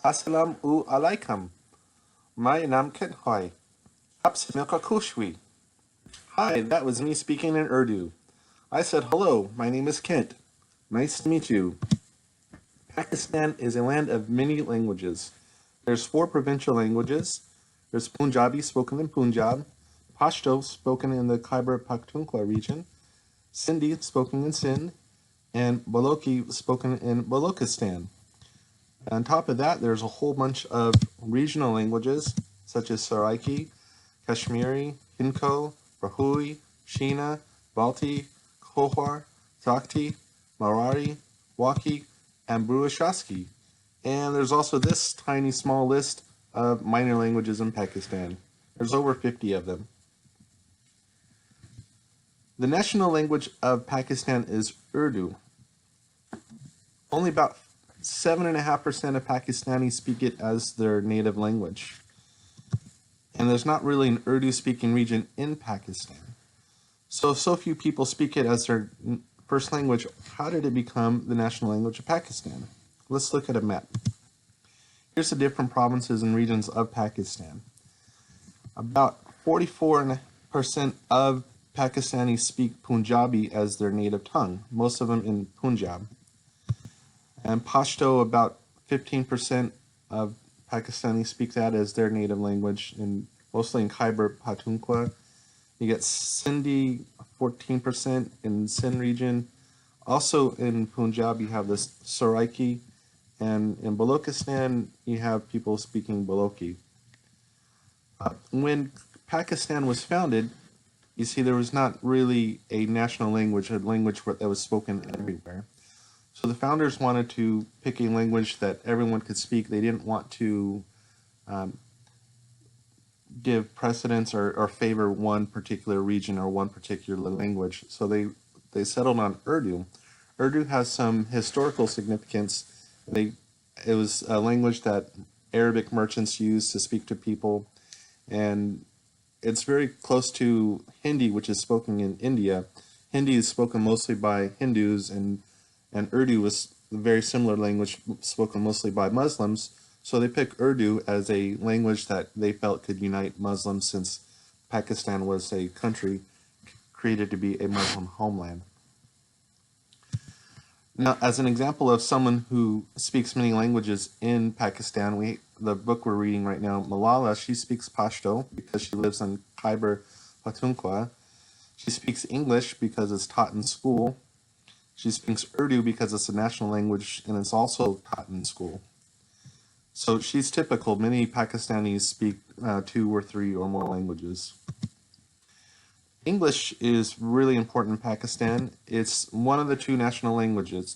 Assalamu alaikum. My naam Kent Hoy. Apsimilka Kushwi. Hi, that was me speaking in Urdu. I said, hello, my name is Kent. Nice to meet you. Pakistan is a land of many languages. There's 4 provincial languages. There's Punjabi, spoken in Punjab, Pashto, spoken in the Khyber Pakhtunkhwa region, Sindhi, spoken in Sindh, and Balochi, spoken in Balochistan. On top of that, there's a whole bunch of regional languages, such as Saraiki, Kashmiri, Hinko, Rahui, Shina, Balti, Khohar, Zakti, Marari, Waki, and Burushaski. And there's also this tiny small list of minor languages in Pakistan. There's over 50 of them. The national language of Pakistan is Urdu. Only about 7.5% of Pakistanis speak it as their native language. And there's not really an Urdu-speaking region in Pakistan. So few people speak it as their first language. How did it become the national language of Pakistan? Let's look at a map. Here's the different provinces and regions of Pakistan. About 44% of Pakistanis speak Punjabi as their native tongue, most of them in Punjab. And Pashto, about 15% of Pakistanis speak that as their native language, and mostly in Khyber Pakhtunkhwa. You get Sindhi, 14% in Sindh region. Also in Punjab, you have this Saraiki, and in Balochistan, you have people speaking Balochi. When Pakistan was founded, you see there was not really a national language, a language that was spoken everywhere. So the founders wanted to pick a language that everyone could speak. They didn't want to give precedence or favor one particular region or one particular language. So they settled on Urdu. Urdu has some historical significance. It was a language that Arabic merchants used to speak to people, and it's very close to Hindi, which is spoken in India. Hindi is spoken mostly by Hindus, and Urdu was a very similar language spoken mostly by Muslims. So they picked Urdu as a language that they felt could unite Muslims, since Pakistan was a country created to be a Muslim homeland. Now, as an example of someone who speaks many languages in Pakistan, the book we're reading right now, Malala, she speaks Pashto because she lives in Khyber Pakhtunkhwa. She speaks English because it's taught in school. She speaks Urdu because it's a national language and it's also taught in school. So she's typical. Many Pakistanis speak 2 or 3 or more languages. English is really important in Pakistan. It's one of the 2 national languages,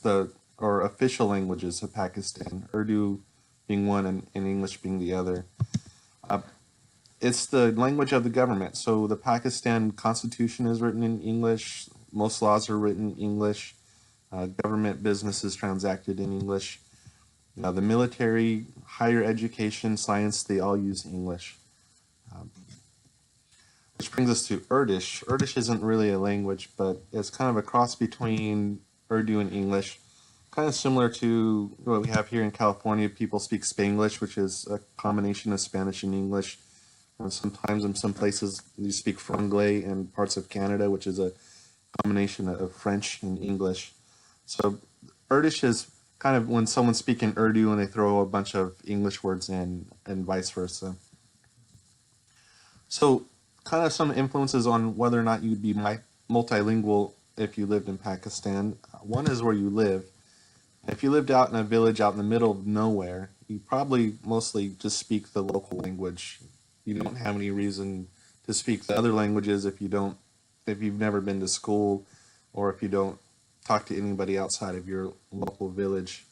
or official languages of Pakistan, Urdu being one and English being the other. It's the language of the government. So the Pakistan Constitution is written in English. Most laws are written in English. Government business is transacted in English. The military, higher education, science, they all use English. Which brings us to Urdish. Urdish isn't really a language, but it's kind of a cross between Urdu and English. Kind of similar to what we have here in California. People speak Spanglish, which is a combination of Spanish and English. Sometimes in some places you speak Franglais in parts of Canada, which is a combination of French and English. So Urdish is kind of when someone's speaking Urdu and they throw a bunch of English words in, and vice versa. So kind of some influences on whether or not you'd be multilingual if you lived in Pakistan. One is where you live. If you lived out in a village out in the middle of nowhere, you probably mostly just speak the local language. You don't have any reason to speak the other languages if you've never been to school, or if you don't talk to anybody outside of your local village.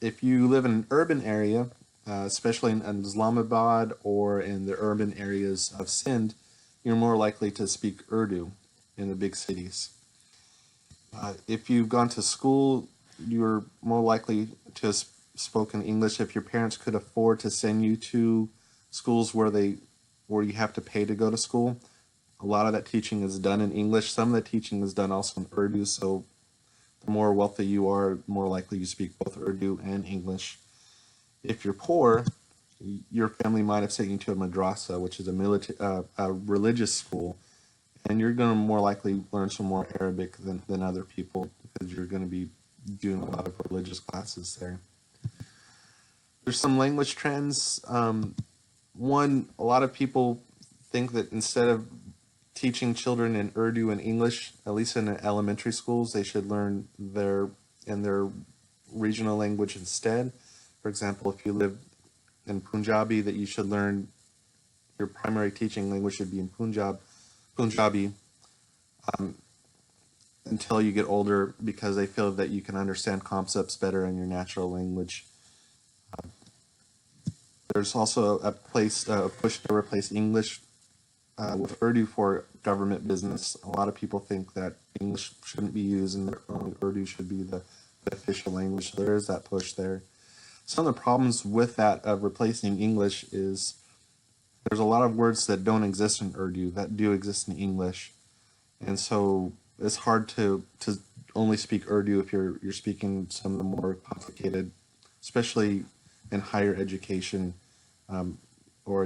If you live in an urban area, especially in Islamabad or in the urban areas of Sindh, you're more likely to speak Urdu in the big cities. If you've gone to school, you're more likely to have spoken English. If your parents could afford to send you to schools where you have to pay to go to school, a lot of that teaching is done in English. Some of the teaching is done also in Urdu, so the more wealthy you are, the more likely you speak both Urdu and English. If you're poor, your family might have sent you to a madrasa, which is a religious school, and you're going to more likely learn some more Arabic than other people because you're going to be doing a lot of religious classes there. There's some language trends. One, a lot of people think that instead of teaching children in Urdu and English, at least in elementary schools, they should learn their regional language instead. For example, if you live in Punjabi, that you should learn your primary teaching language should be in Punjabi until you get older, because they feel that you can understand concepts better in your natural language. There's also a push to replace English with Urdu for government business. A lot of people think that English shouldn't be used and Urdu should be the official language. So there is that push there. Some of the problems with that of replacing English is there's a lot of words that don't exist in Urdu that do exist in English. And so it's hard to only speak Urdu if you're speaking some of the more complicated, especially in higher education, or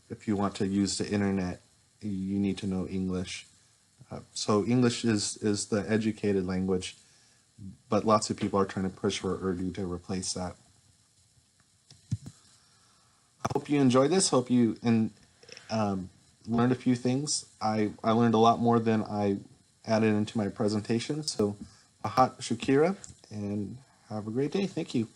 if you want to use the internet, you need to know English. So English is the educated language, but lots of people are trying to push for Urdu to replace that. I hope you enjoyed this. Hope you learned a few things. I learned a lot more than I added into my presentation. So, Ahat Shukira, and have a great day. Thank you.